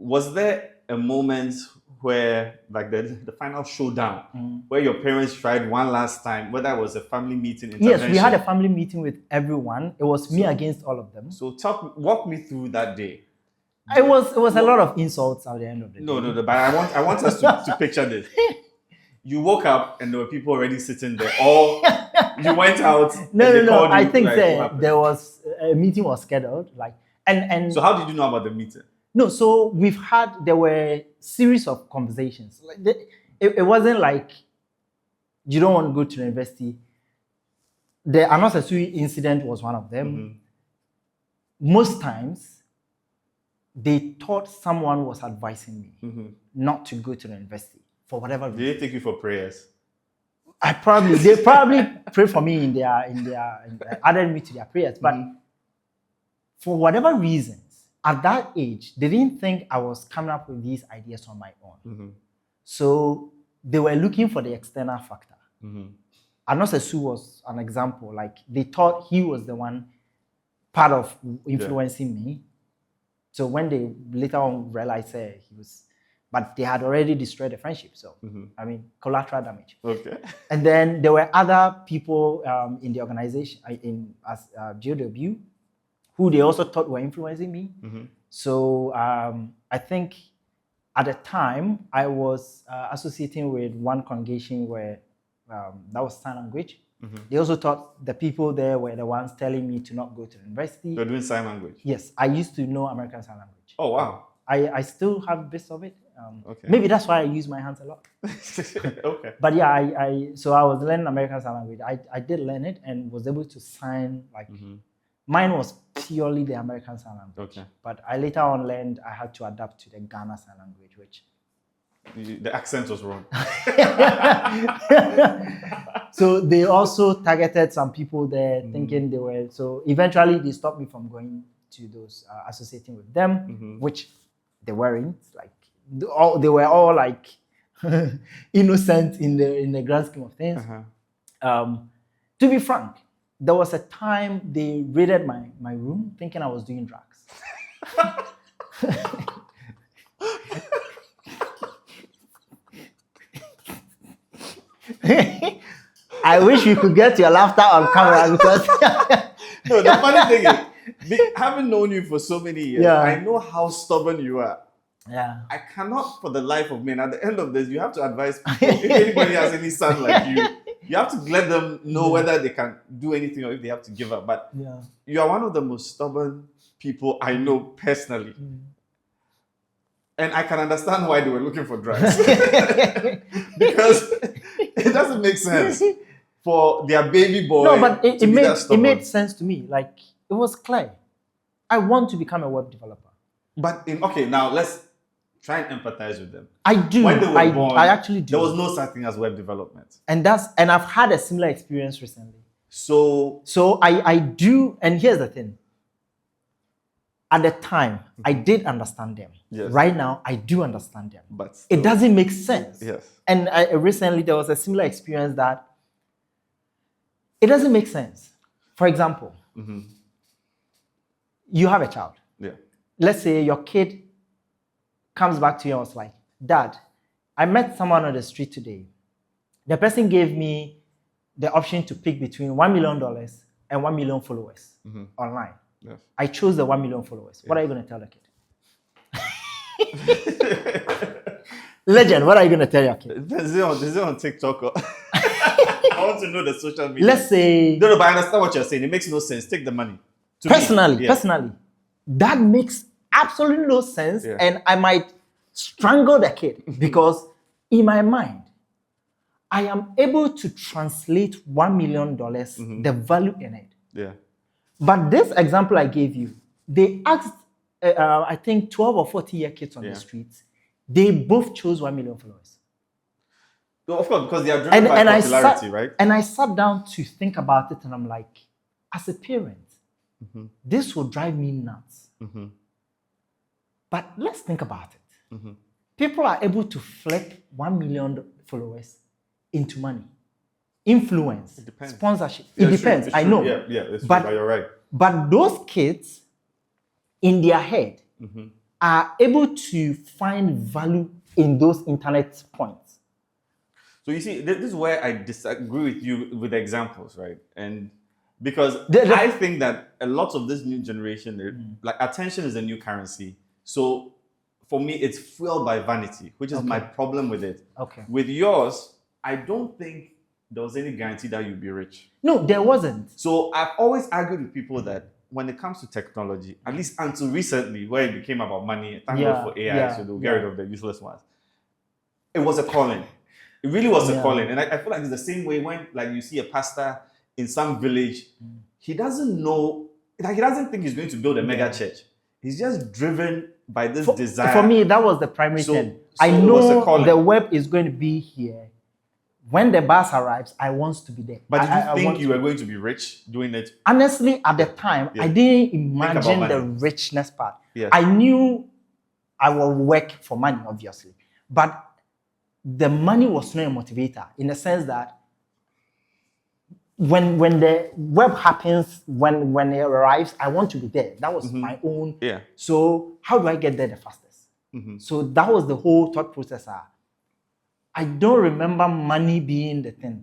was there a moment where, like the final showdown, where your parents tried one last time, whether it was a family meeting intervention? Yes, we had a family meeting with everyone. It was me against all of them. So walk me through that day. It was a lot of insults at the end of the day. No, but I want us to picture this. You woke up and there were people already sitting there. Or you went out. No. I think there was a meeting was scheduled. And so how did you know about the meeting? No, so there were series of conversations. It wasn't like you don't want to go to the university. The Anosasui incident was one of them. Most times, they thought someone was advising me not to go to the university for whatever reason. Did they take you for prayers? They probably pray for me in their added me to their prayers, but for whatever reasons, at that age, they didn't think I was coming up with these ideas on my own. So they were looking for the external factor. Anosesu was an example. Like they thought he was the one part of influencing me. So when they later on realized he was, but they had already destroyed the friendship. So I mean, collateral damage. Okay. And then there were other people in the organization as GW who they also thought were influencing me. So I think at the time I was associating with one congregation where that was sign language. They also thought the people there were the ones telling me to not go to the university. You're doing sign language? Yes, I used to know American Sign Language. Oh, wow. I still have bits of it. Okay. Maybe that's why I use my hands a lot. Okay. But yeah, so I was learning American Sign Language. I did learn it and was able to sign like mine was purely the American Sign Language. Okay. But I later on learned I had to adapt to the Ghana Sign Language, which the accent was wrong. So they also targeted some people there, thinking they were. So eventually they stopped me from going to those associating with them, which they weren't. Like they were all like innocent in the grand scheme of things. To be frank, there was a time they raided my room, thinking I was doing drugs. I wish you could get your laughter on camera because no, the funny thing is, having known you for so many years, I know how stubborn you are. Yeah. I cannot for the life of me, and at the end of this, you have to advise people, if anybody has any son like you have to let them know whether they can do anything or if they have to give up. But you are one of the most stubborn people I know personally. And I can understand why they were looking for drugs. Because it doesn't make sense for their baby boy. No, but it made sense to me. Like, it was clear. I want to become a web developer. But, now let's try and empathize with them. I do. When they were born, I actually do. There was no such thing as web development. And I've had a similar experience recently. So I do, and here's the thing. At the time, I did understand them. Yes. Right now, I do understand them. But it doesn't make sense. Yes. And recently, there was a similar experience that it doesn't make sense. For example, you have a child. Yeah. Let's say your kid comes back to you and was like, Dad, I met someone on the street today. The person gave me the option to pick between $1 million and 1 million followers online. Yes. I chose the 1 million followers. What are you going to tell the kid? Legend, what are you going to tell your kid? Is it on TikTok? I want to know the social media. Let's say... No, but I understand what you're saying. It makes no sense. Take the money. Personally, that makes absolutely no sense. Yeah. And I might strangle the kid because in my mind, I am able to translate $1 million, the value in it. Yeah. But this example I gave you, they asked, I think, 12 or 14-year kids on the streets. They both chose 1 million followers. Well, of course, because they are driven by popularity, right? And I sat down to think about it, and I'm like, as a parent, this will drive me nuts. But let's think about it. People are able to flip 1 million followers into money. Influence, sponsorship. Yeah, it depends. I know. Yeah, it's true, but you're right. But those kids, in their head, are able to find value in those internet points. So you see, this is where I disagree with you with the examples, right? And because I think that a lot of this new generation, like attention is a new currency. So for me, it's fueled by vanity, which is my problem with it. Okay. With yours, I don't think there was any guarantee that you'd be rich. No, there wasn't. So I've always argued with people that when it comes to technology, at least until recently, where it became about money, thank God for AI, so they'll get rid of the useless ones. It was a calling. It really was a calling. And I feel like it's the same way when like you see a pastor in some village, he doesn't know, like he doesn't think he's going to build a mega church. He's just driven by this desire. For me, that was the primary thing. I know the web is going to be here. When the bus arrives, I want to be there. But did you think you were going to be rich doing it? Honestly, at the time, I didn't imagine the richness part. I knew I will work for money, obviously. But the money was not a motivator in the sense that when the web happens, when it arrives, I want to be there. That was my own. So how do I get there the fastest? So that was the whole thought process. I don't remember money being the thing.